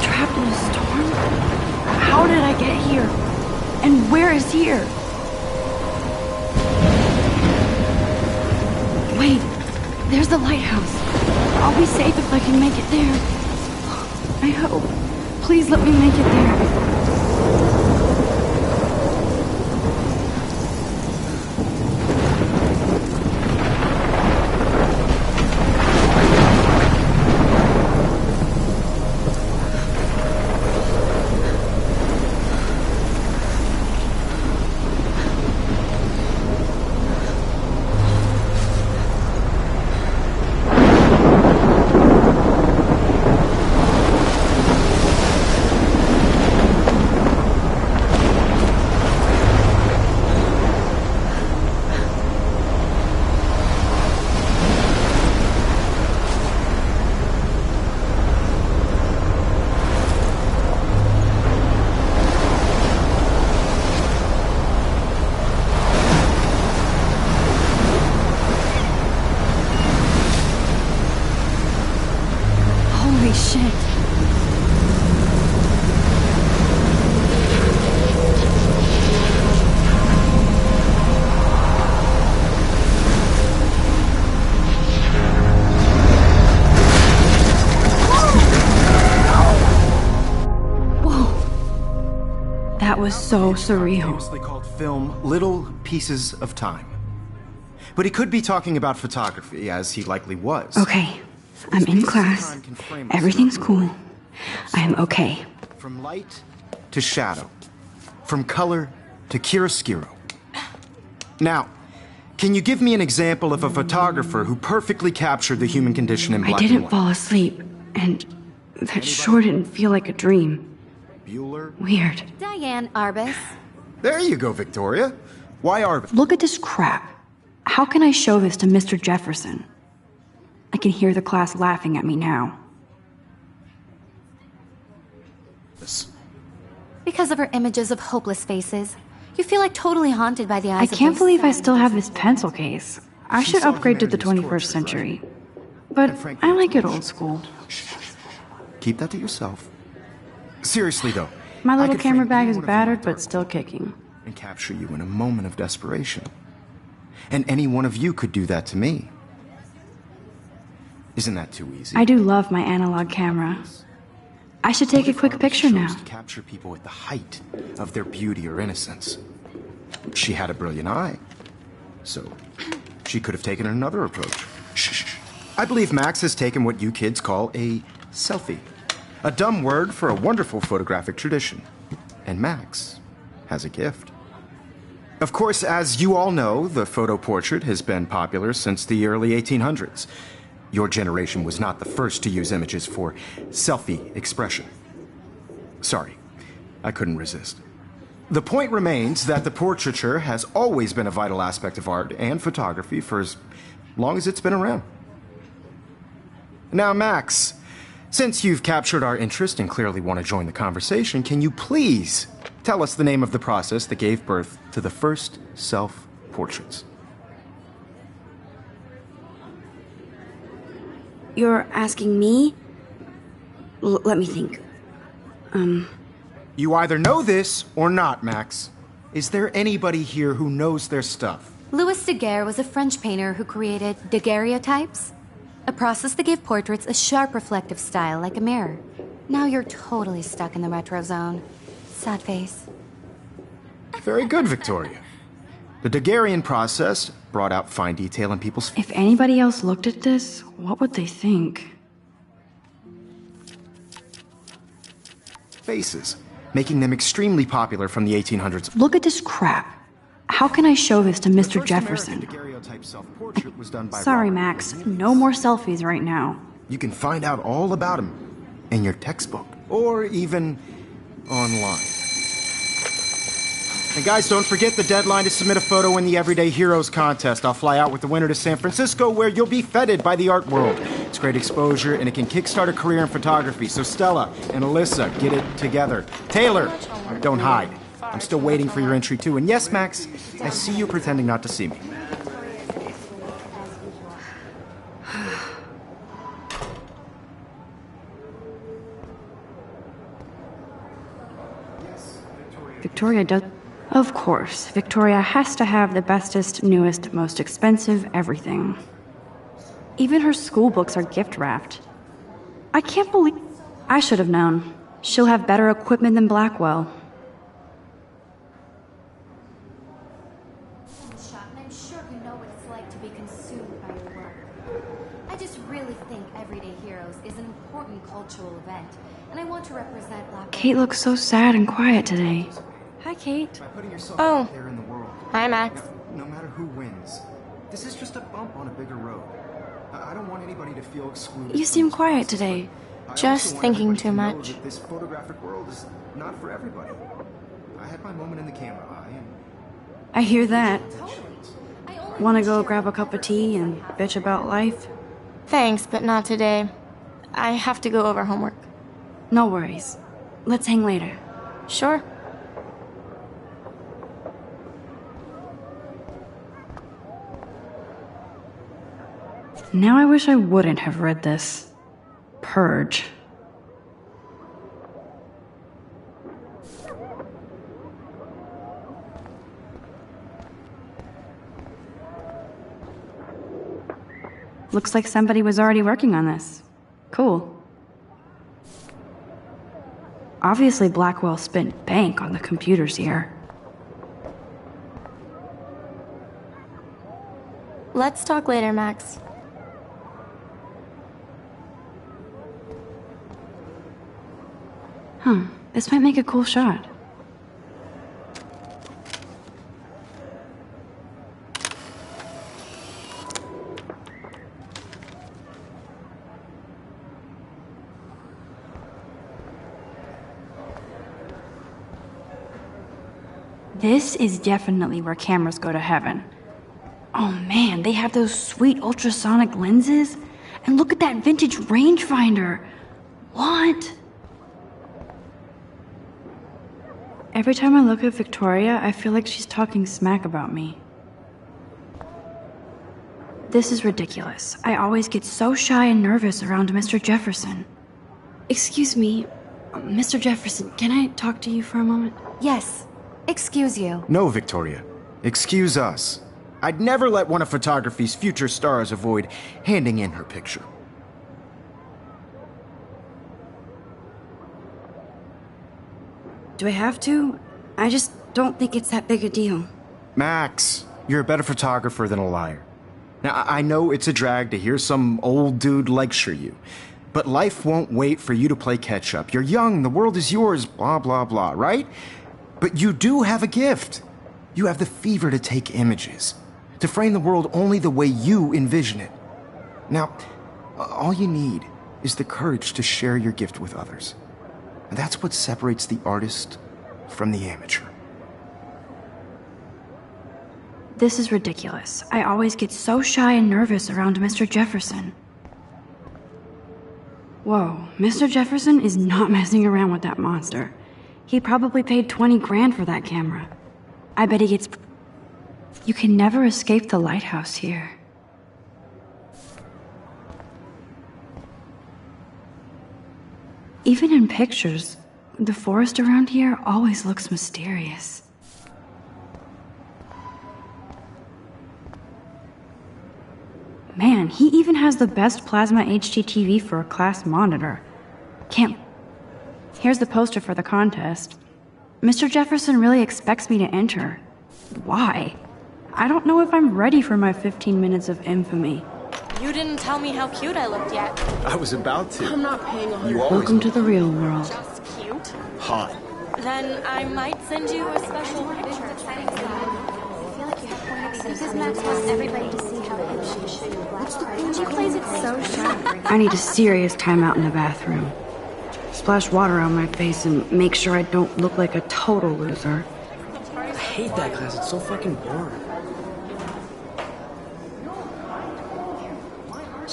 trapped in a storm? How did I get here? And where is here? Wait, there's the lighthouse. I'll be safe if I can make it there. I hope. Please let me make it there. Holy shit. Whoa. That was so surreal. Famously called film Little Pieces of Time. But he could be talking about photography, as he likely was. Okay. I'm in class. Everything's cool. I am okay. From light to shadow. From color to chiaroscuro. Now, can you give me an example of a photographer who perfectly captured the human condition in black I didn't and white? fall asleep, and that sure didn't feel like a dream. Bueller? Weird. Diane Arbus. There you go, Victoria. Why Arbus? Look at this crap. How can I show this to Mr. Jefferson? I can hear the class laughing at me now. Because of her images of hopeless faces, you feel like totally haunted by the eyes I of can't those believe I sad still have this pencil case. I should upgrade to the 21st century. But I like it old school. Keep that to yourself. Seriously, though. My I little could camera frame bag any is one of you in battered, my but dark still room kicking. and capture you in a moment of desperation. And any one of you could do that to me. Isn't that too easy? I do love my analog camera. I should take a quick picture now. To capture people at the height of their beauty or innocence. She had a brilliant eye. So, she could have taken another approach. Shh. I believe Max has taken what you kids call a selfie. A dumb word for a wonderful photographic tradition. And Max has a gift. Of course, as you all know, the photo portrait has been popular since the early 1800s. Your generation was not the first to use images for selfie expression. Sorry, I couldn't resist. The point remains that the portraiture has always been a vital aspect of art and photography for as long as it's been around. Now, Max, since you've captured our interest and clearly want to join the conversation, can you please tell us the name of the process that gave birth to the first self-portraits? You're asking me? Let me think. You either know this or not, Max. Is there anybody here who knows their stuff? Louis Daguerre was a French painter who created daguerreotypes, a process that gave portraits a sharp reflective style like a mirror. Now you're totally stuck in the retro zone. Sad face. Very good, Victoria. The Daguerrean process brought out fine detail in people's If anybody else looked at this, what would they think? faces, making them extremely popular from the 1800s. Look at this crap. How can I show this to Mr. Jefferson? Daguerreotype self-portrait was done by Sorry, Robert. Max. No more selfies right now. You can find out all about him in your textbook or even online. And guys, don't forget the deadline to submit a photo in the Everyday Heroes contest. I'll fly out with the winner to San Francisco, where you'll be feted by the art world. It's great exposure, and it can kickstart a career in photography. So Stella and Alyssa, get it together. Taylor, don't hide. I'm still waiting for your entry, too. And yes, Max, I see you pretending not to see me. Victoria does. Of course, Victoria has to have the bestest, newest, most expensive everything. Even her school books are gift wrapped. I can't believe. I should have known. She'll have better equipment than Blackwell. I'm sure you know what it's like to be consumed by your work. I just really think Everyday Heroes is an important cultural event, and I want to represent Blackwell. Kate looks so sad and quiet today. Hi, Kate. By putting yourself Oh. out there in the world. Hi, Max. No matter who wins, this is just a bump on a bigger road. I don't want anybody to feel excluded. You seem quiet today. I Just also want thinking everybody too to know much. that this photographic world is not for everybody. I had my moment in the camera eye, and I hear that. I only Want to go grab a cup of tea and bitch about life? Thanks, but not today. I have to go over homework. No worries. Let's hang later. Sure. Now I wish I wouldn't have read this. Purge. Looks like somebody was already working on this. Cool. Obviously, Blackwell spent bank on the computers here. Let's talk later, Max. This might make a cool shot. This is definitely where cameras go to heaven. Oh man, they have those sweet ultrasonic lenses. And look at that vintage rangefinder. What? Every time I look at Victoria, I feel like she's talking smack about me. This is ridiculous. I always get so shy and nervous around Mr. Jefferson. Excuse me, Mr. Jefferson, can I talk to you for a moment? Yes. Excuse you. no, Victoria. Excuse us. I'd never let one of photography's future stars avoid handing in her picture. Do I have to? I just don't think it's that big a deal. Max, you're a better photographer than a liar. Now, I know it's a drag to hear some old dude lecture you, but life won't wait for you to play catch up. You're young, the world is yours, blah, blah, blah, right? But you do have a gift. You have the fever to take images, to frame the world only the way you envision it. Now, all you need is the courage to share your gift with others. And that's what separates the artist from the amateur. This is ridiculous. I always get so shy and nervous around Mr. Jefferson. Whoa, Mr. Jefferson is not messing around with that monster. He probably paid 20 grand for that camera. I bet he gets... You can never escape the lighthouse here. Even in pictures, the forest around here always looks mysterious. Man, he even has the best plasma HDTV for a class monitor. Can't... Here's the poster for the contest. Mr. Jefferson really expects me to enter. Why? I don't know if I'm ready for my 15 minutes of infamy. You didn't tell me how cute I looked yet. I was about to. I'm not paying $100. You always Welcome to the real world. Just cute. hot. Then I might send you a special picture. Because Max wants everybody to see how hip she is. She plays it so sharp. I need a serious timeout in the bathroom. Splash water on my face and make sure I don't look like a total loser. I hate that class. It's so fucking boring.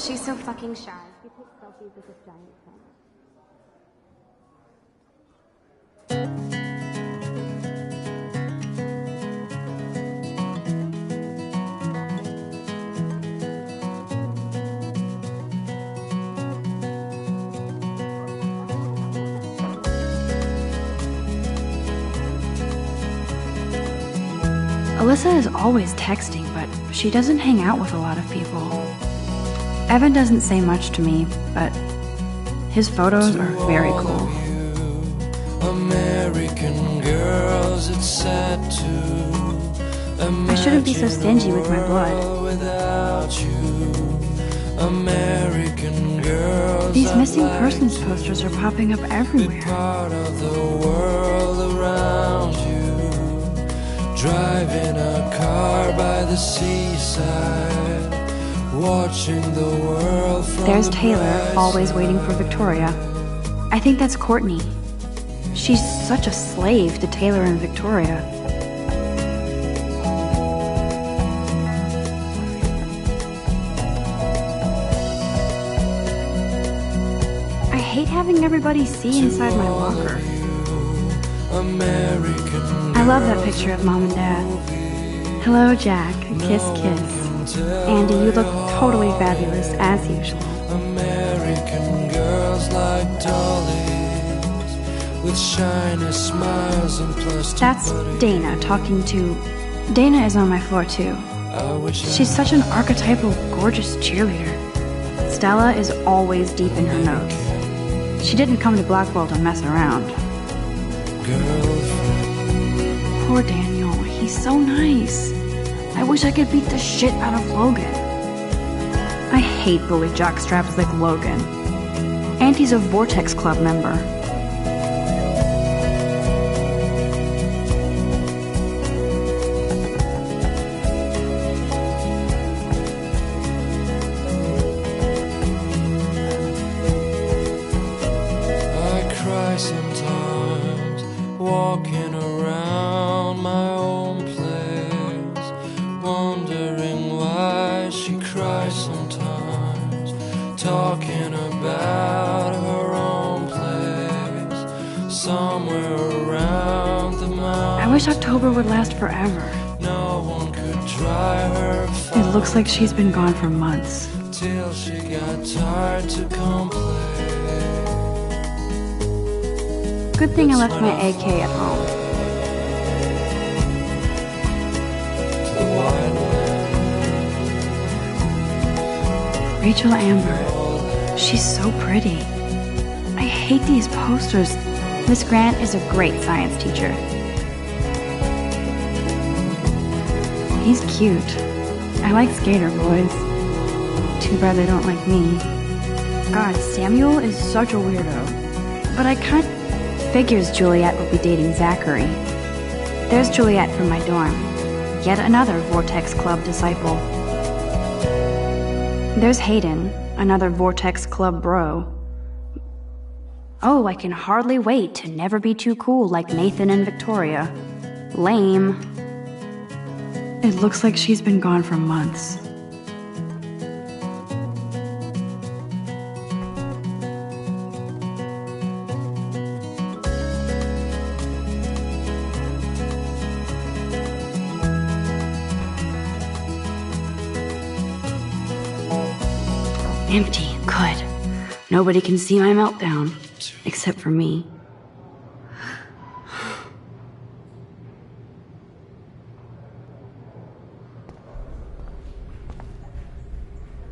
She's so fucking shy. She takes selfies with this giant pen. Alyssa is always texting, but she doesn't hang out with a lot of people. Evan doesn't say much to me, but his photos are very cool. American girls, it's sad to I shouldn't be so stingy with my blood. without you. American girls, These missing persons posters are popping up everywhere. part of the world around you. Driving a car by the seaside, watching the world from There's the Taylor, bright always waiting for Victoria. I think that's Courtney. She's such a slave to Taylor and Victoria. I hate having everybody see inside my locker. American I love that picture of Mom and Dad. Hello, Jack. Kiss, kiss. Andy, you look totally fabulous, as usual. American girls like dollies with shiny smiles and plastic That's body. Dana talking to... Dana is on my floor, too. I wish She's such an archetypal, gorgeous cheerleader. Stella is always deep in her notes. She didn't come to Blackwell to mess around. girlfriend. Poor Daniel, he's so nice. I wish I could beat the shit out of Logan. I hate bully jockstraps like Logan. Auntie's a Vortex Club member. I cry sometimes walking around my own place, wondering why she cries sometimes, talking about her own place, somewhere around the mountain. I wish October would last forever. No one could dry her It looks like she's been gone for months. till she got tired to complain. Good thing I left my AK at home. The wide Rachel Amber. She's so pretty. I hate these posters. Miss Grant is a great science teacher. He's cute. I like skater boys. Too bad they don't like me. God, Samuel is such a weirdo. But I can't... Figures Juliet will be dating Zachary. There's Juliet from my dorm. Yet another Vortex Club disciple. There's Hayden, another Vortex Club bro. Oh, I can hardly wait to never be too cool like Nathan and Victoria. Lame. It looks like she's been gone for months. Empty. Good. Nobody can see my meltdown. Except for me.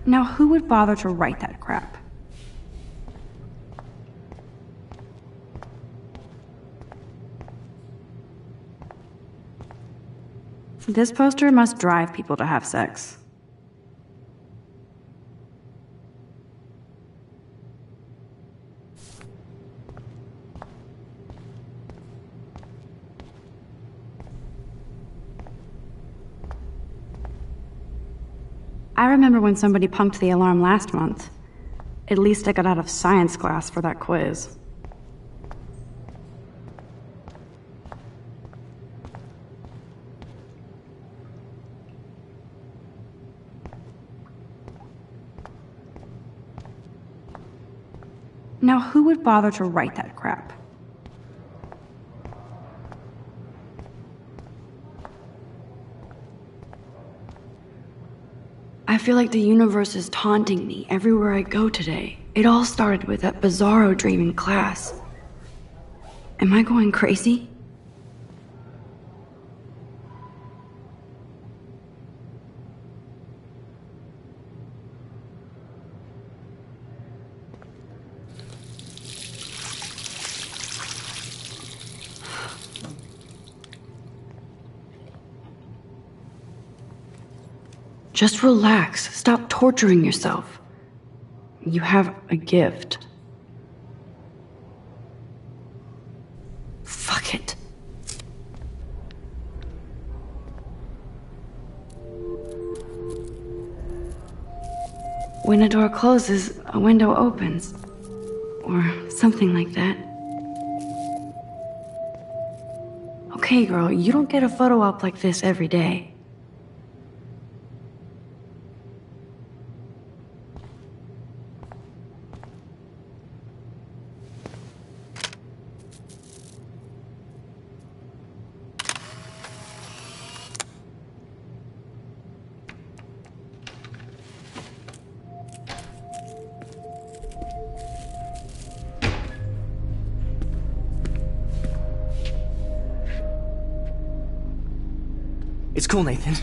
Now, who would bother to write that crap? This poster must drive people to have sex. I remember when somebody punked the alarm last month. At least I got out of science class for that quiz. Now, who would bother to write that crap? I feel like the universe is taunting me everywhere I go today. It all started with that bizarro dream in class. Am I going crazy? Just relax. Stop torturing yourself. You have a gift. Fuck it. When a door closes, a window opens. Or something like that. Okay, girl, you don't get a photo op like this every day. It's cool, Nathan.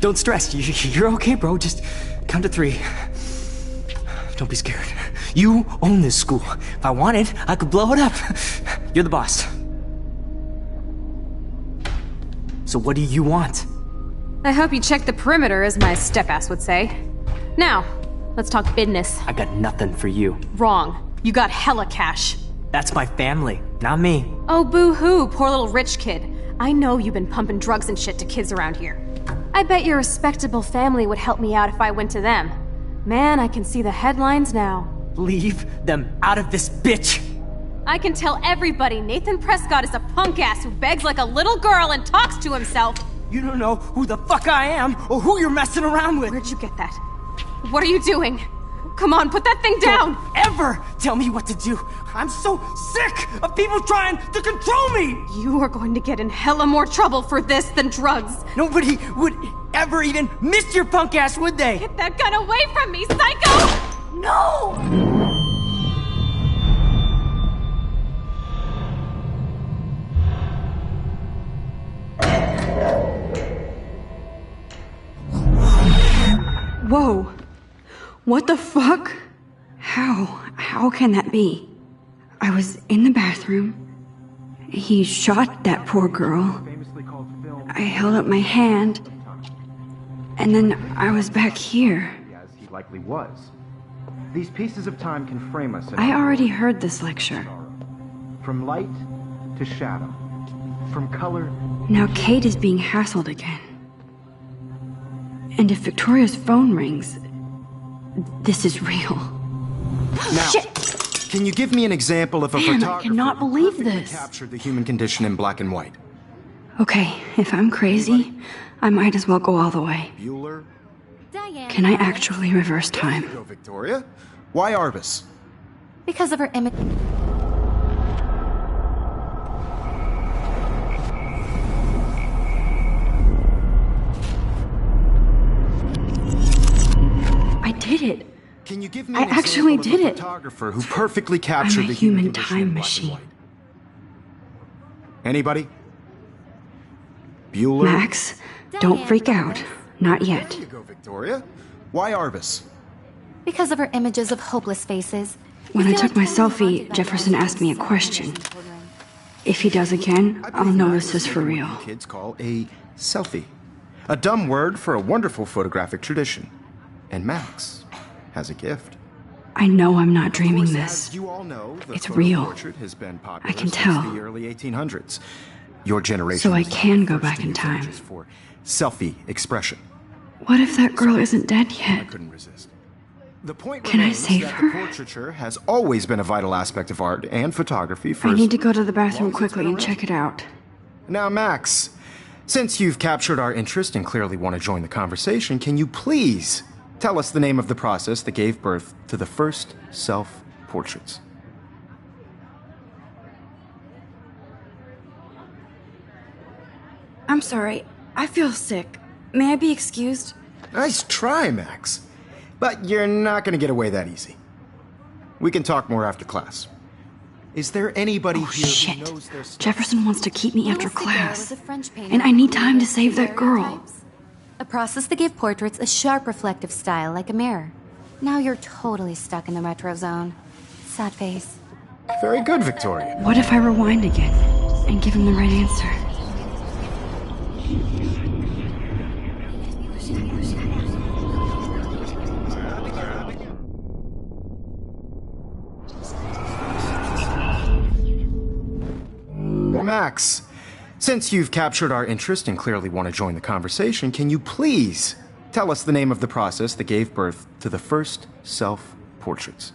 Don't stress. You're okay, bro. Just count to 3. Don't be scared. You own this school. If I wanted, I could blow it up. You're the boss. So what do you want? I hope you check the perimeter, as my step-ass would say. Now, let's talk business. I got nothing for you. Wrong. You got hella cash. That's my family, not me. Oh, boo-hoo, poor little rich kid. I know you've been pumping drugs and shit to kids around here. I bet your respectable family would help me out if I went to them. Man, I can see the headlines now. Leave them out of this bitch! I can tell everybody Nathan Prescott is a punk ass who begs like a little girl and talks to himself. You don't know who the fuck I am or who you're messing around with. Where'd you get that? What are you doing? Come on, put that thing down! Don't ever tell me what to do! I'm so sick of people trying to control me! You are going to get in hella more trouble for this than drugs. Nobody would ever even miss your punk ass, would they? Get that gun away from me, psycho! No! Whoa. What the fuck? How can that be? I was in the bathroom. He shot that poor girl. I held up my hand. And then I was back here. As he likely was. These pieces of time can frame us. I already heard this lecture. From light to shadow. From color. Now Kate is being hassled again. And if Victoria's phone rings, this is real. Now, Shit! Can you give me an example of a Man, I photographer cannot who believe perfectly this. captured the human condition in black and white? Okay, if I'm crazy, I might as well go all the way. Bueller? Diane. Can I actually reverse time? Go, Victoria. Why Arbus? Because of her image. I did it. Can you give me I an actually example of did a it. photographer who perfectly captured I'm a the human human condition time in black and machine. white? Anybody? Bueller? Max, don't freak out. Not yet. There you go, Victoria. Why Arbus? Because of her images of hopeless faces. When I I feel took my like totally selfie, haunted by Jefferson the asked me a ideas of question. children. If he does again, I I'll believe know Max this is is for taking real. what you kids call a selfie. A dumb word for a wonderful photographic tradition. And Max has a gift. I know I'm not Of dreaming course, this. as you all know, the It's photo real. portrait has been popular I can since tell. the early 1800s. Your generation So I was can go first back to in use time. images for selfie expression. What if that girl isn't dead I yet? couldn't resist. The point Can I remains save that her? the portraiture has always been a vital aspect of art and photography for I as need to go to the long bathroom as it's quickly been and around. check it out. Now, Max, since you've captured our interest and clearly want to join the conversation, can you please tell us the name of the process that gave birth to the first self-portraits? I'm sorry. I feel sick. May I be excused? Nice try, Max. But you're not going to get away that easy. We can talk more after class. Is there anybody Oh, here shit. who knows their stuff? Jefferson wants to keep me after Little Figaro class. was a French painter And I who need time to created save that girl. daguerreotypes, a process that gave portraits a sharp reflective style like a mirror. Now you're totally stuck in the retro zone. Sad face. Very good, Victoria. What if I rewind again and give him the right answer? Max, since you've captured our interest and clearly want to join the conversation, can you please tell us the name of the process that gave birth to the first self-portraits?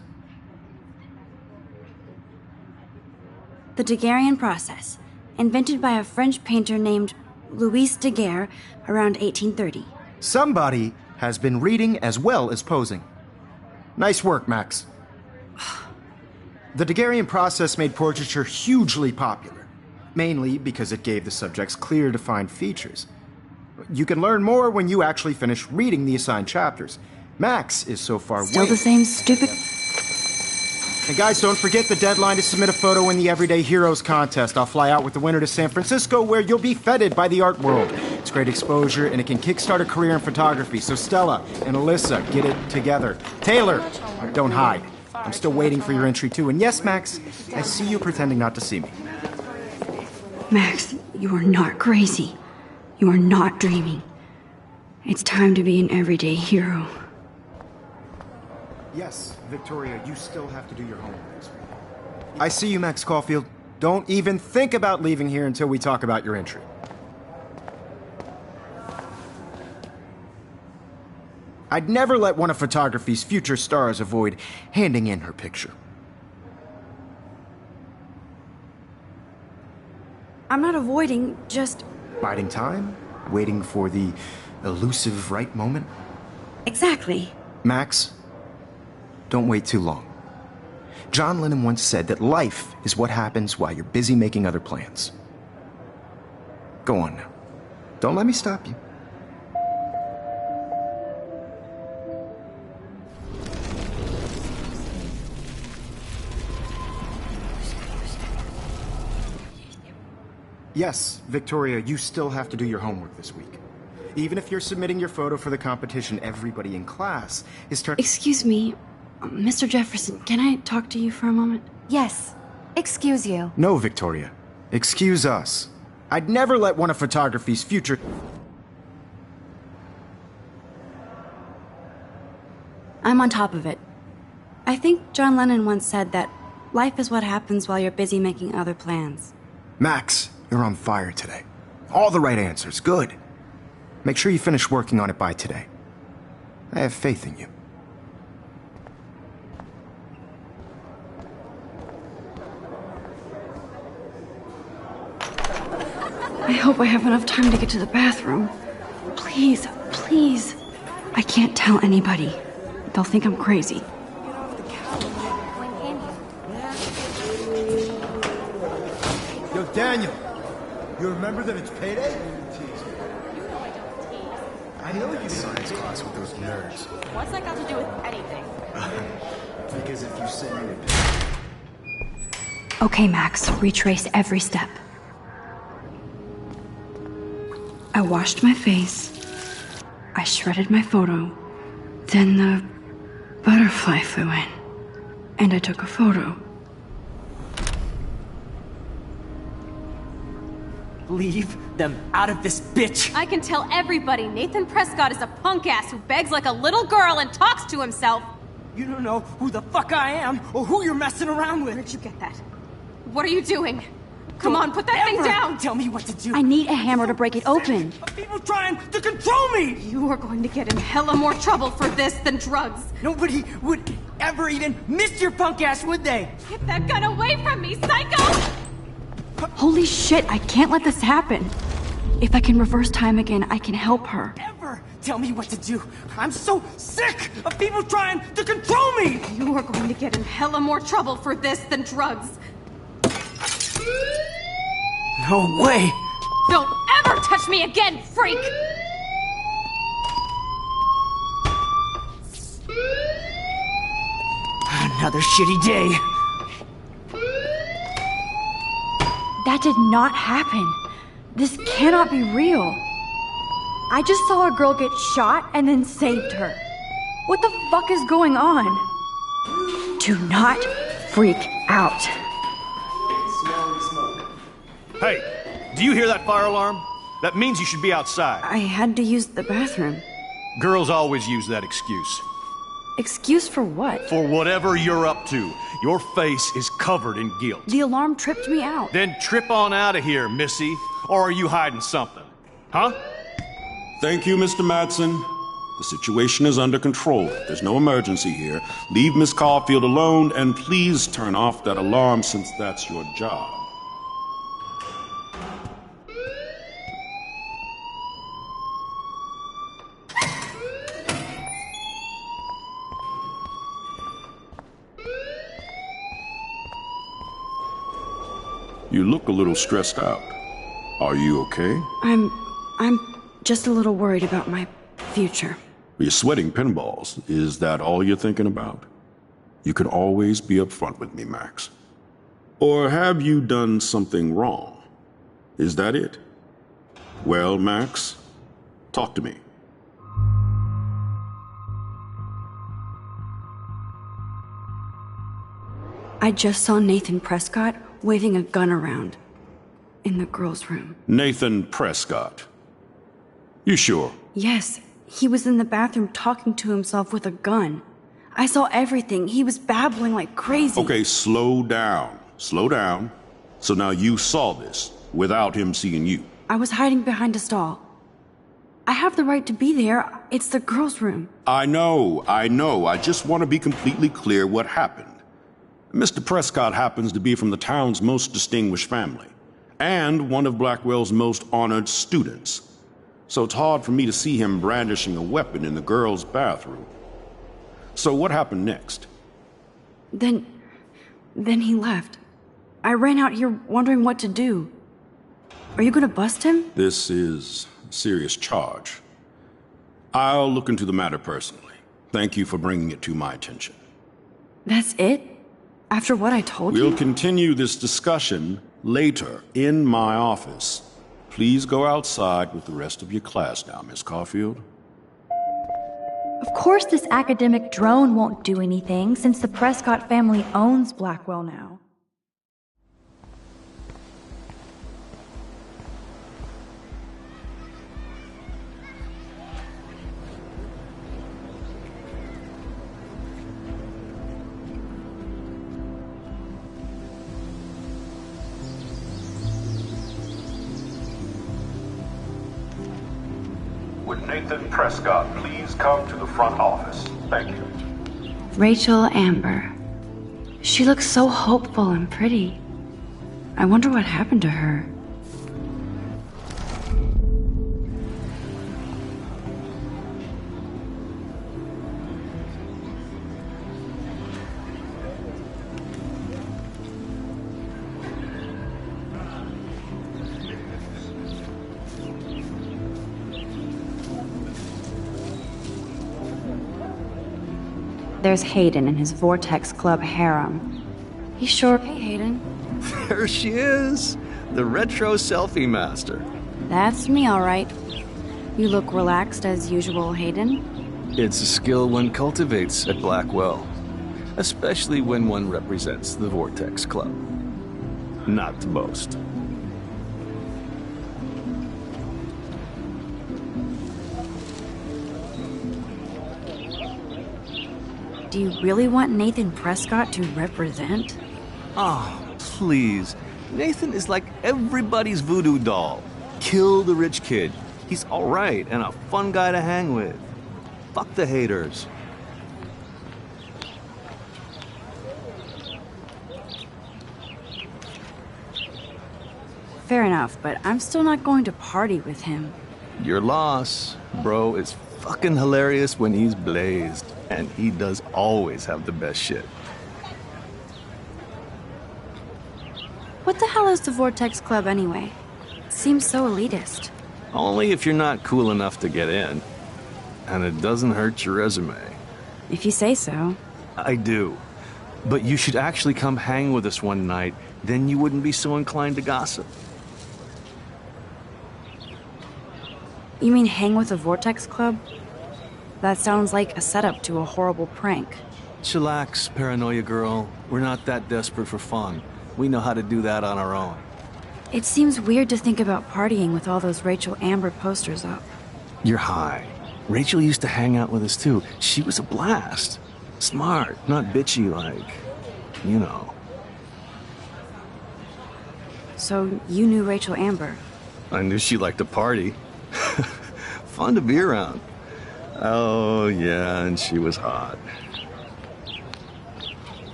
The Daguerrean process, invented by a French painter named Louis Daguerre around 1830. Somebody has been reading as well as posing. Nice work, Max. The Daguerrean process made portraiture hugely popular, mainly because it gave the subjects clear, defined features. You can learn more when you actually finish reading the assigned chapters. Max is so far Still the same stupid... And guys, don't forget the deadline to submit a photo in the Everyday Heroes contest. I'll fly out with the winner to San Francisco, where you'll be feted by the art world. It's great exposure, and it can kickstart a career in photography. So Stella and Alyssa, get it together. Taylor, don't hide. I'm still waiting for your entry, too. And yes, Max, I see you pretending not to see me. Max, you are not crazy. You are not dreaming. It's time to be an everyday hero. Yes, Victoria, you still have to do your homework this week. I see you, Max Caulfield. Don't even think about leaving here until we talk about your entry. I'd never let one of photography's future stars avoid handing in her picture. I'm not avoiding, just... Biding time? Waiting for the elusive right moment? Exactly. Max, don't wait too long. John Lennon once said that life is what happens while you're busy making other plans. Go on now. Don't let me stop you. Yes, Victoria, you still have to do your homework this week. Even if you're submitting your photo for the competition, everybody in class is turning... Excuse me, Mr. Jefferson, can I talk to you for a moment? Yes. Excuse you. No, Victoria. Excuse us. I'd never let one of photography's future... I'm on top of it. I think John Lennon once said that life is what happens while you're busy making other plans. Max, you're on fire today. All the right answers. Good. Make sure you finish working on it by today. I have faith in you. I hope I have enough time to get to the bathroom. Please, please. I can't tell anybody. They'll think I'm crazy. Yo, Daniel, you remember that it's payday? I know you did science class with those nerds. What's that got to do with anything? Because if you say you... Okay, Max, retrace every step. I washed my face. I shredded my photo. Then the butterfly flew in. And I took a photo. Leave them out of this bitch! I can tell everybody Nathan Prescott is a punk ass who begs like a little girl and talks to himself. You don't know who the fuck I am or who you're messing around with. Where'd you get that? What are you doing? Come on, put that thing down! Tell me what to do. I need a hammer to break it open. People trying to control me! You are going to get in hella more trouble for this than drugs. Nobody would ever even miss your punk ass, would they? Get that gun away from me, psycho! Holy shit, I can't let this happen. If I can reverse time again, I can help her. Ever tell me what to do. I'm so sick of people trying to control me! You are going to get in hella more trouble for this than drugs. No way! Don't ever touch me again, freak! Another shitty day. That did not happen. This cannot be real. I just saw a girl get shot and then saved her. What the fuck is going on? Do not freak out. Hey, do you hear that fire alarm? That means you should be outside. I had to use the bathroom. Girls always use that excuse. Excuse for what? For whatever you're up to. Your face is covered in guilt. The alarm tripped me out. Then trip on out of here, Missy. Or are you hiding something? Huh? Thank you, Mr. Madsen. The situation is under control. There's no emergency here. Leave Miss Caulfield alone, and please turn off that alarm since that's your job. You look a little stressed out. Are you okay? I'm just a little worried about my future. You're sweating pinballs. Is that all you're thinking about? You can always be upfront with me, Max. Or have you done something wrong? Is that it? Well, Max, talk to me. I just saw Nathan Prescott waving a gun around in the girls' room. Nathan Prescott. You sure? Yes, he was in the bathroom talking to himself with a gun. I saw everything. He was babbling like crazy. Okay, slow down. Slow down. So now you saw this without him seeing you. I was hiding behind a stall. I have the right to be there. It's the girls' room. I know. I just want to be completely clear what happened. Mr. Prescott happens to be from the town's most distinguished family, and one of Blackwell's most honored students. So it's hard for me to see him brandishing a weapon in the girls' bathroom. So what happened next? Then he left. I ran out here wondering what to do. Are you gonna bust him? This is a serious charge. I'll look into the matter personally. Thank you for bringing it to my attention. That's it? After what I told you? We'll continue this discussion later in my office. Please go outside with the rest of your class now, Miss Caulfield. Of course this academic drone won't do anything, since the Prescott family owns Blackwell now. Would Nathan Prescott please come to the front office? Thank you. Rachel Amber. She looks so hopeful and pretty. I wonder what happened to her. There's Hayden and his Vortex Club harem. He's sure... Hey, Hayden. There she is! The retro selfie master. That's me, all right. You look relaxed as usual, Hayden. It's a skill one cultivates at Blackwell. Especially when one represents the Vortex Club. Not to boast. Do you really want Nathan Prescott to represent? Oh, please. Nathan is like everybody's voodoo doll. Kill the rich kid. He's alright and a fun guy to hang with. Fuck the haters. Fair enough, but I'm still not going to party with him. Your loss. Bro is fucking hilarious when he's blazed. And he does always have the best shit. What the hell is the Vortex Club anyway? Seems so elitist. Only if you're not cool enough to get in. And it doesn't hurt your resume. If you say so. I do. But you should actually come hang with us one night, then you wouldn't be so inclined to gossip. You mean hang with the Vortex Club? That sounds like a setup to a horrible prank. Chillax, paranoia girl. We're not that desperate for fun. We know how to do that on our own. It seems weird to think about partying with all those Rachel Amber posters up. You're high. Rachel used to hang out with us too. She was a blast. Smart, not bitchy like, you know. So you knew Rachel Amber? I knew she liked to party. Fun to be around. Oh, yeah, and she was hot.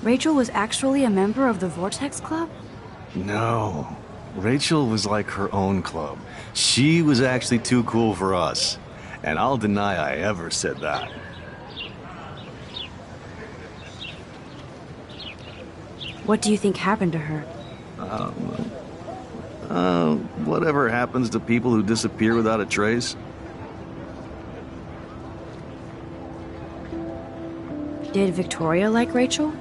Rachel was actually a member of the Vortex Club? No. Rachel was like her own club. She was actually too cool for us. And I'll deny I ever said that. What do you think happened to her? Whatever happens to people who disappear without a trace. Did Victoria like Rachel?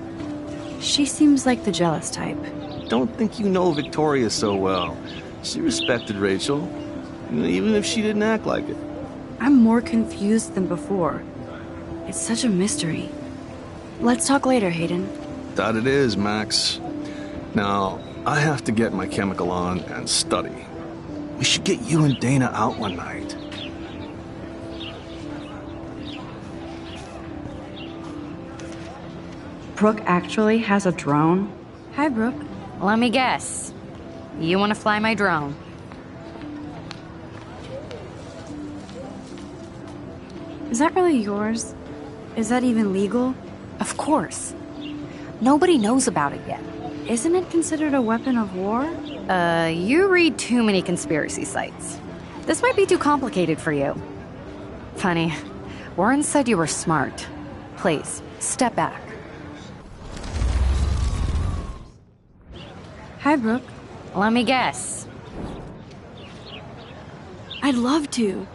She seems like the jealous type. Don't think you know Victoria so well. She respected Rachel, even if she didn't act like it. I'm more confused than before. It's such a mystery. Let's talk later, Hayden. That it is, Max. Now, I have to get my chemical on and study. We should get you and Dana out one night. Brooke actually has a drone? Hi, Brooke. Let me guess. You want to fly my drone? Is that really yours? Is that even legal? Of course. Nobody knows about it yet. Isn't it considered a weapon of war? You read too many conspiracy sites. This might be too complicated for you. Funny, Warren said you were smart. Please, step back. Hi, Brooke. Let me guess. I'd love to.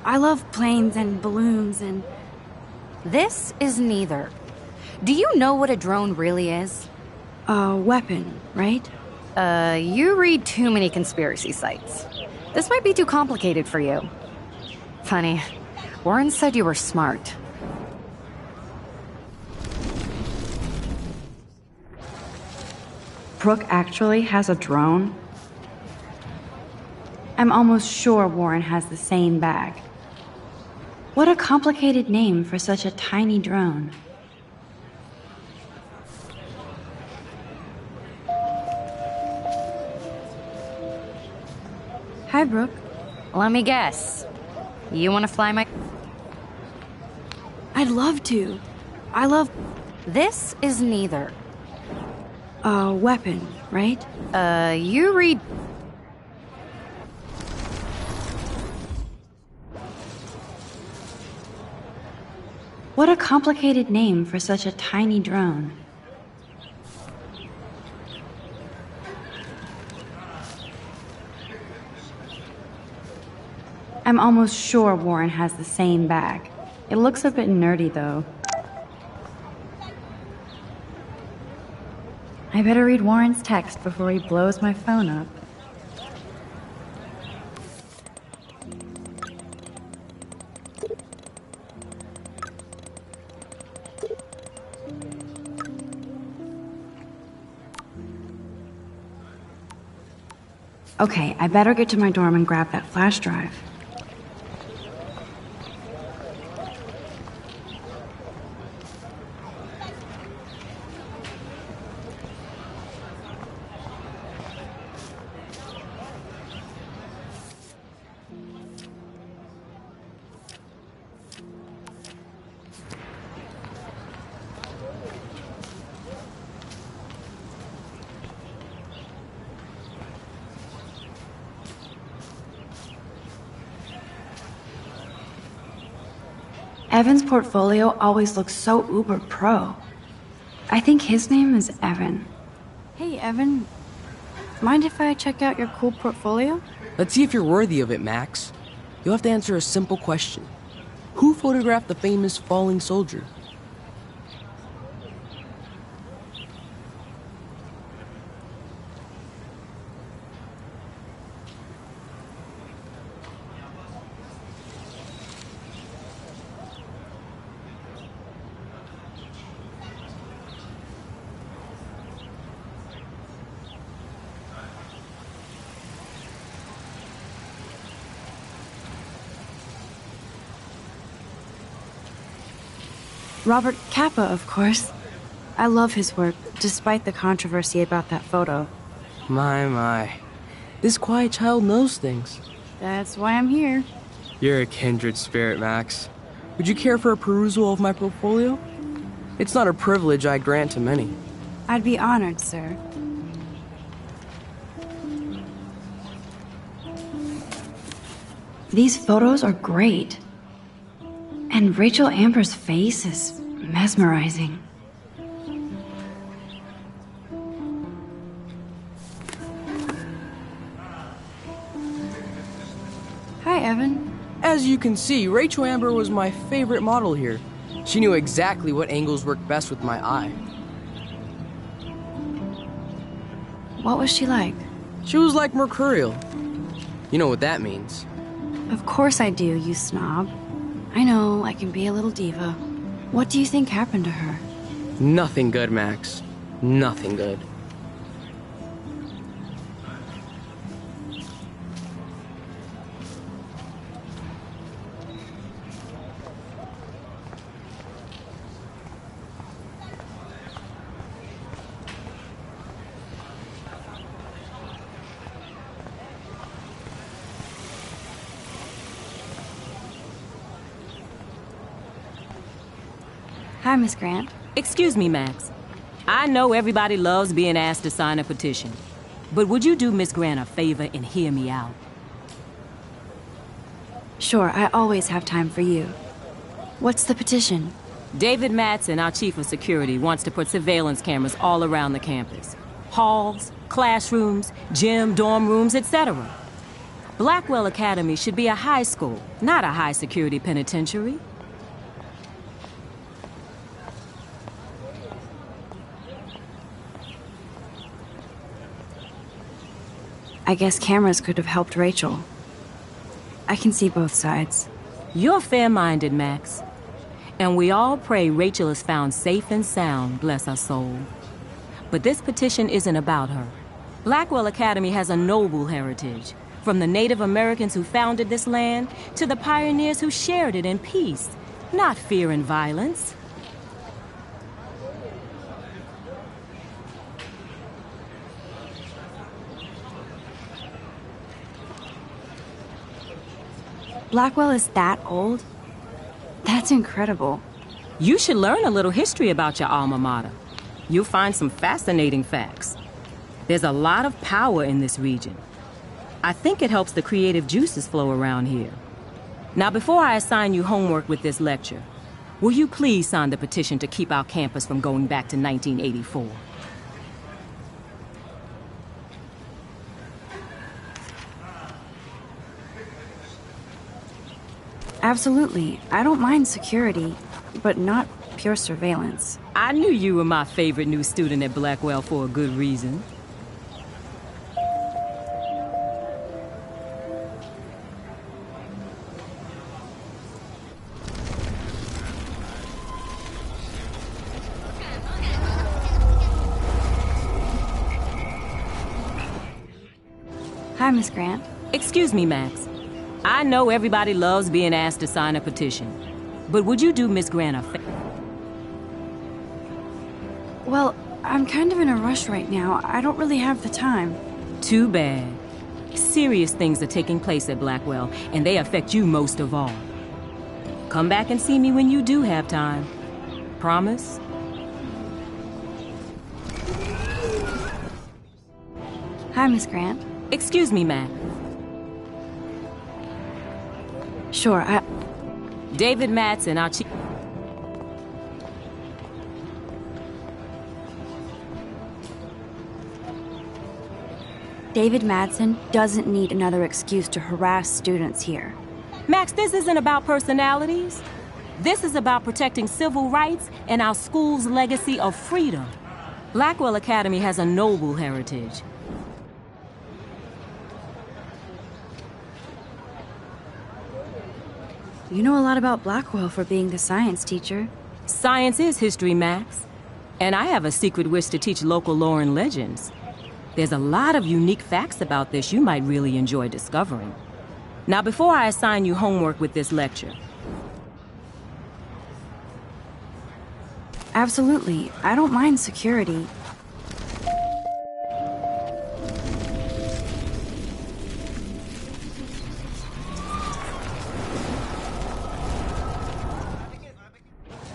I love planes and balloons and... This is neither. Do you know what a drone really is? A weapon, right? You read too many conspiracy sites. This might be too complicated for you. Funny, Warren said you were smart. Brooke actually has a drone? I'm almost sure Warren has the same bag. What a complicated name for such a tiny drone. Hi, Brooke. Let me guess. You want to fly my... I'd love to. I love... This is neither. A weapon, right? You read... What a complicated name for such a tiny drone. I'm almost sure Warren has the same bag. It looks a bit nerdy, though. I better read Warren's text before he blows my phone up. Okay, I better get to my dorm and grab that flash drive. Evan's portfolio always looks so uber pro. I think his name is Evan. Hey, Evan. Mind if I check out your cool portfolio? Let's see if you're worthy of it, Max. You'll have to answer a simple question. Who photographed the famous falling soldier? Robert Capa, of course. I love his work, despite the controversy about that photo. My. This quiet child knows things. That's why I'm here. You're a kindred spirit, Max. Would you care for a perusal of my portfolio? It's not a privilege I grant to many. I'd be honored, sir. These photos are great. And Rachel Amber's face is mesmerizing. Hi, Evan. As you can see, Rachel Amber was my favorite model here. She knew exactly what angles worked best with my eye. What was she like? She was like mercurial. You know what that means. Of course I do, you snob. I know, I can be a little diva. What do you think happened to her? Nothing good, Max. Nothing good. Hi, Miss Grant. Excuse me, Max. I know everybody loves being asked to sign a petition, but would you do Miss Grant a favor and hear me out? Sure, I always have time for you. What's the petition? David Madsen, our chief of security, wants to put surveillance cameras all around the campus. Halls, classrooms, gym, dorm rooms, etc. Blackwell Academy should be a high school, not a high-security penitentiary. I guess cameras could have helped Rachel. I can see both sides. You're fair-minded, Max. And we all pray Rachel is found safe and sound, bless her soul. But this petition isn't about her. Blackwell Academy has a noble heritage, from the Native Americans who founded this land to the pioneers who shared it in peace, not fear and violence. Blackwell is that old? That's incredible. You should learn a little history about your alma mater. You'll find some fascinating facts. There's a lot of power in this region. I think it helps the creative juices flow around here. Now, before I assign you homework with this lecture, will you please sign the petition to keep our campus from going back to 1984? Absolutely. I don't mind security, but not pure surveillance. I knew you were my favorite new student at Blackwell for a good reason. Hi, Miss Grant. Excuse me, Max. I know everybody loves being asked to sign a petition, but would you do Miss Grant a favor? Well, I'm kind of in a rush right now. I don't really have the time. Too bad. Serious things are taking place at Blackwell, and they affect you most of all. Come back and see me when you do have time. Promise? Hi, Miss Grant. Excuse me, Mac. Sure, David Madsen, our chief... David Madsen doesn't need another excuse to harass students here. Max, this isn't about personalities. This is about protecting civil rights and our school's legacy of freedom. Blackwell Academy has a noble heritage. You know a lot about Blackwell for being the science teacher. Science is history, Max. And I have a secret wish to teach local lore and legends. There's a lot of unique facts about this you might really enjoy discovering. Now, before I assign you homework with this lecture, Absolutely. I don't mind security.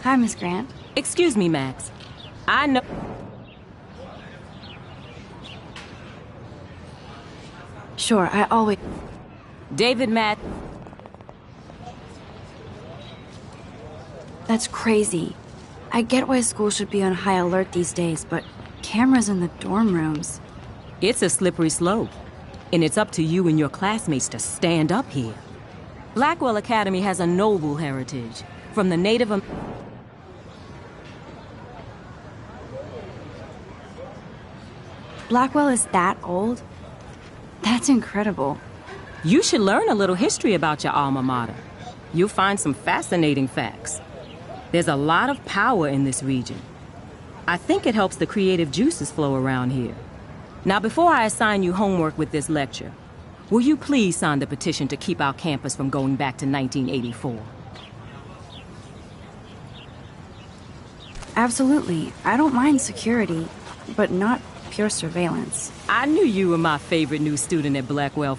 Hi, Miss Grant. Excuse me, Max. I know... Sure, I always... David Matt... That's crazy. I get why school should be on high alert these days, but cameras in the dorm rooms... It's a slippery slope. And it's up to you and your classmates to stand up here. Blackwell Academy has a noble heritage. From the Native... Blackwell is that old? That's incredible. You should learn a little history about your alma mater. You'll find some fascinating facts. There's a lot of power in this region. I think it helps the creative juices flow around here. Now, before I assign you homework with this lecture, will you please sign the petition to keep our campus from going back to 1984? Absolutely. I don't mind security, but not pure surveillance. I knew you were my favorite new student at Blackwell.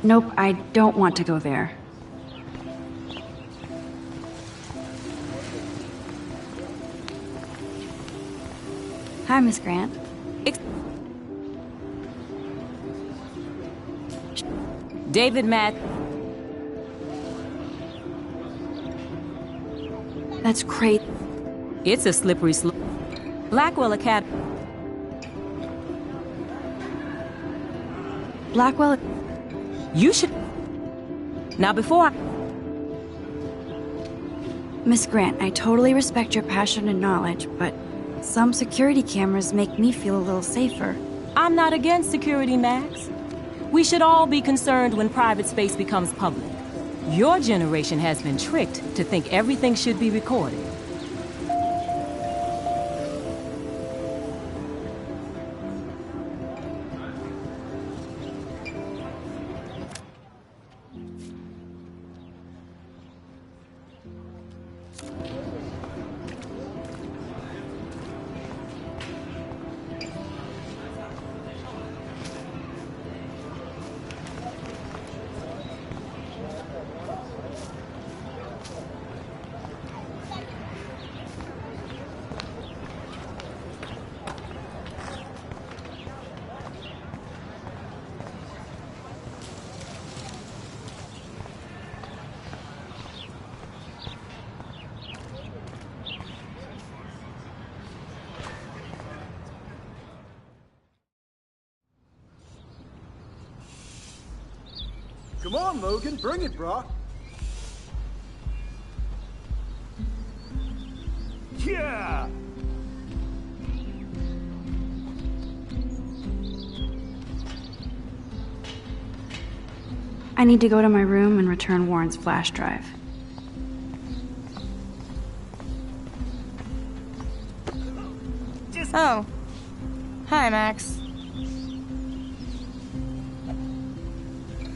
Nope, I don't want to go there. Hi, Miss Grant. David Matt... That's great. It's a slippery slope. Blackwell Academy... Blackwell... You should... Now, before I... Miss Grant, I totally respect your passion and knowledge, but some security cameras make me feel a little safer. I'm not against security, Max. We should all be concerned when private space becomes public. Your generation has been tricked to think everything should be recorded. Come on, Logan, bring it, brah. Yeah! I need to go to my room and return Warren's flash drive. Oh. Hi, Max.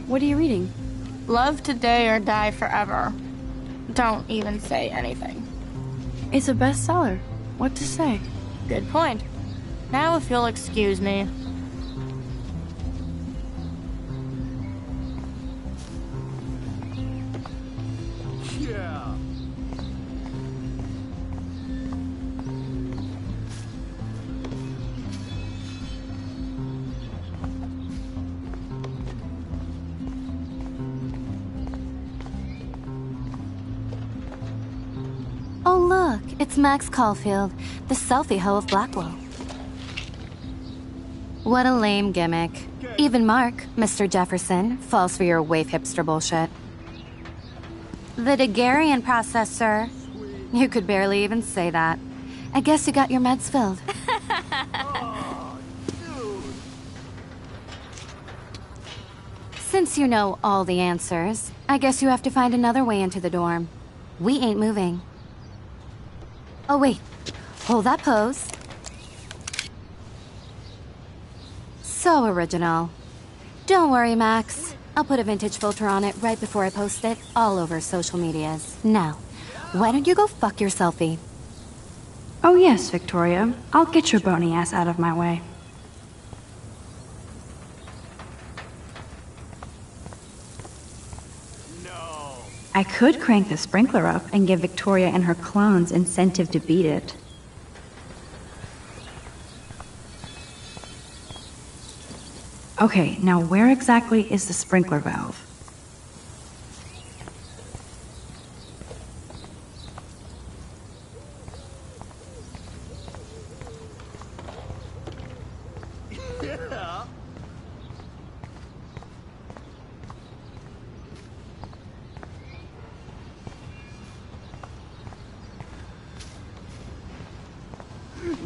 What are you reading? Love Today or Die Forever. Don't even say anything. It's a bestseller. What to say? Good point. Now if you'll excuse me. Yeah! Oh, look, it's Max Caulfield, the selfie hoe of Blackwell. What a lame gimmick. Even Mark, Mr. Jefferson, falls for your waif hipster bullshit. The Daguerrean process, sir. You could barely even say that. I guess you got your meds filled. Since you know all the answers, I guess you have to find another way into the dorm. We ain't moving. Oh, wait. Hold that pose. So original. Don't worry, Max. I'll put a vintage filter on it right before I post it all over social medias. Now, why don't you go fuck your selfie? Oh yes, Victoria. I'll get your bony ass out of my way. I could crank the sprinkler up and give Victoria and her clones incentive to beat it. Okay, now where exactly is the sprinkler valve?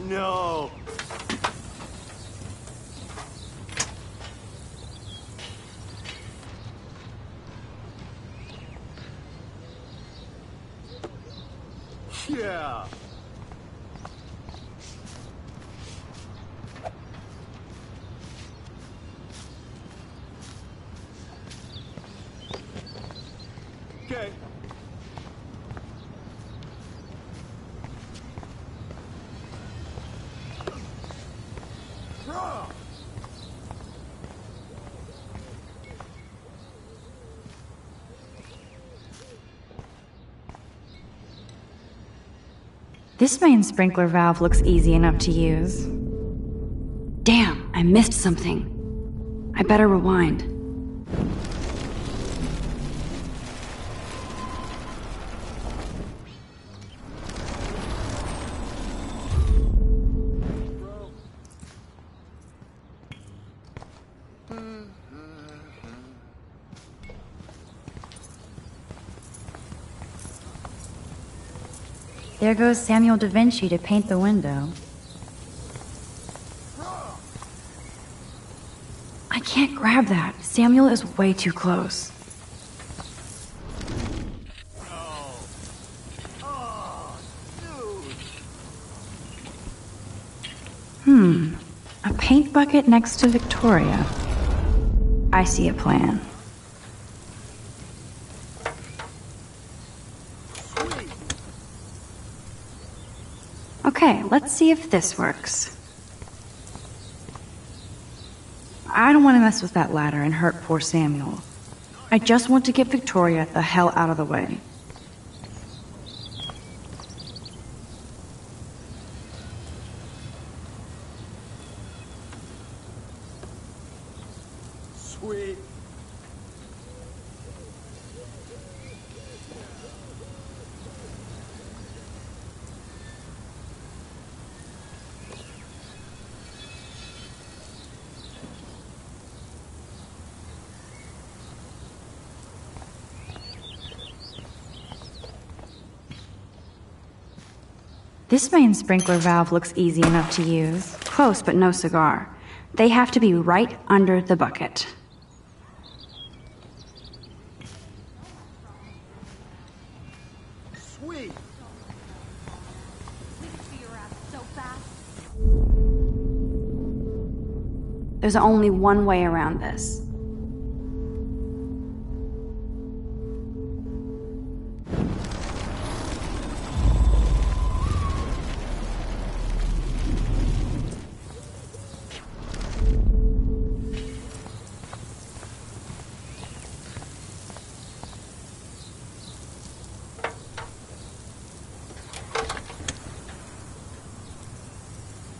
No. Yeah. Okay. This main sprinkler valve looks easy enough to use. Damn, I missed something. I better rewind. There goes Samuel da Vinci to paint the window. I can't grab that. Samuel is way too close. A paint bucket next to Victoria. I see a plan. Okay, let's see if this works. I don't want to mess with that ladder and hurt poor Samuel. I just want to get Victoria the hell out of the way. Sweet. This main sprinkler valve looks easy enough to use. Close, but no cigar. They have to be right under the bucket. Sweet. There's only one way around this.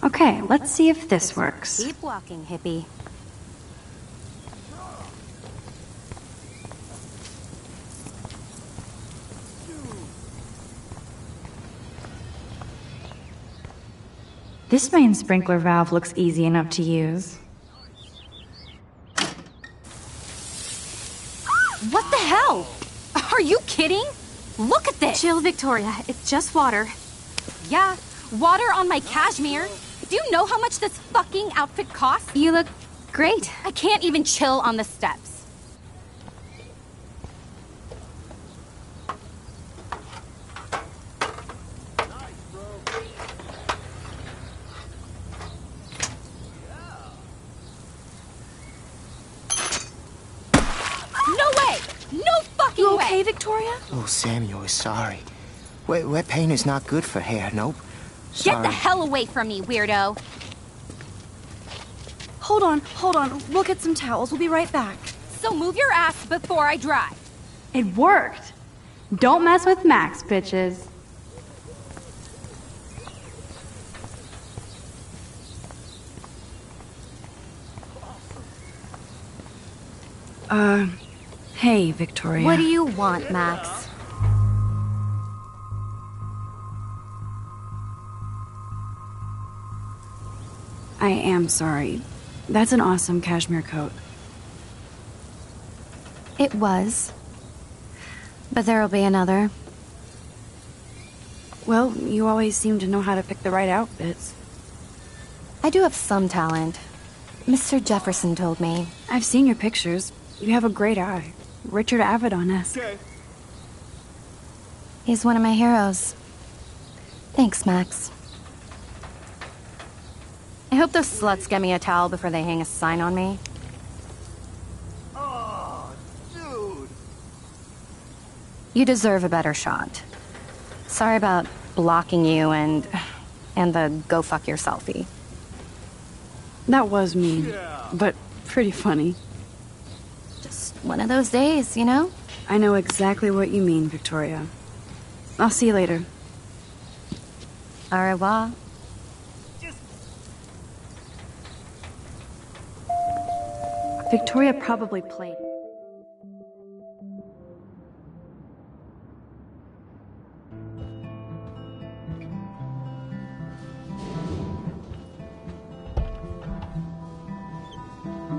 Okay, let's see if this works. Keep walking, hippie. This main sprinkler valve looks easy enough to use. What the hell? Are you kidding? Look at this! Chill, Victoria. It's just water. Yeah, water on my cashmere. Do you know how much this fucking outfit costs? You look great. I can't even chill on the steps. You okay, Victoria? Oh, Samuel is sorry. Wet paint is not good for hair, nope. Get the hell away from me, weirdo! Hold on. We'll get some towels. We'll be right back. So move your ass before I drive. It worked. Don't mess with Max, bitches. Hey, Victoria. What do you want, Max? I am sorry. That's an awesome cashmere coat. It was. But there'll be another. Well, you always seem to know how to pick the right outfits. I do have some talent. Mr. Jefferson told me. I've seen your pictures. You have a great eye. Richard Avedon-esque. Okay. He's one of my heroes. Thanks, Max. I hope those sluts get me a towel before they hang a sign on me. Oh, dude. You deserve a better shot. Sorry about blocking you and the go fuck your selfie. That was mean, but pretty funny. Just one of those days, you know? I know exactly what you mean, Victoria. I'll see you later. Au revoir. Victoria probably played.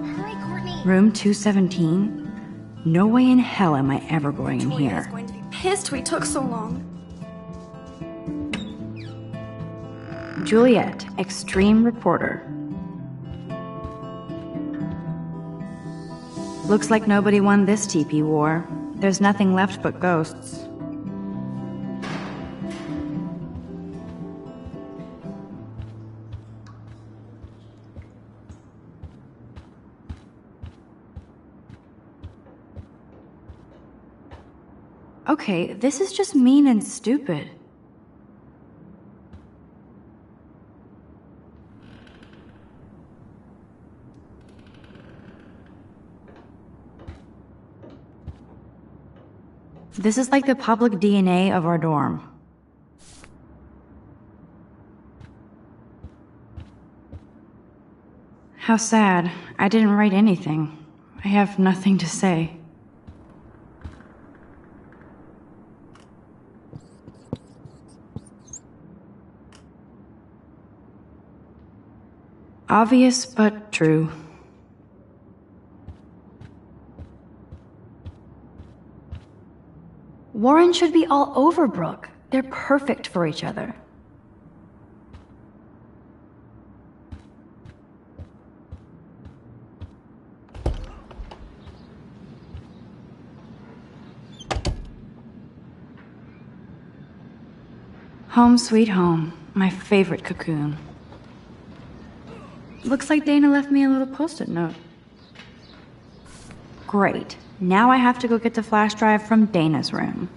Hurry, Courtney. Room 217? No way in hell am I ever going in Victoria's here. going to be pissed we took so long. Juliet, extreme reporter. Looks like nobody won this TP war. There's nothing left but ghosts. Okay, this is just mean and stupid. This is like the public DNA of our dorm. How sad. I didn't write anything. I have nothing to say. Obvious, but true. Warren should be all over Brooke. They're perfect for each other. Home sweet home. My favorite cocoon. Looks like Dana left me a little post-it note. Great. Now I have to go get the flash drive from Dana's room.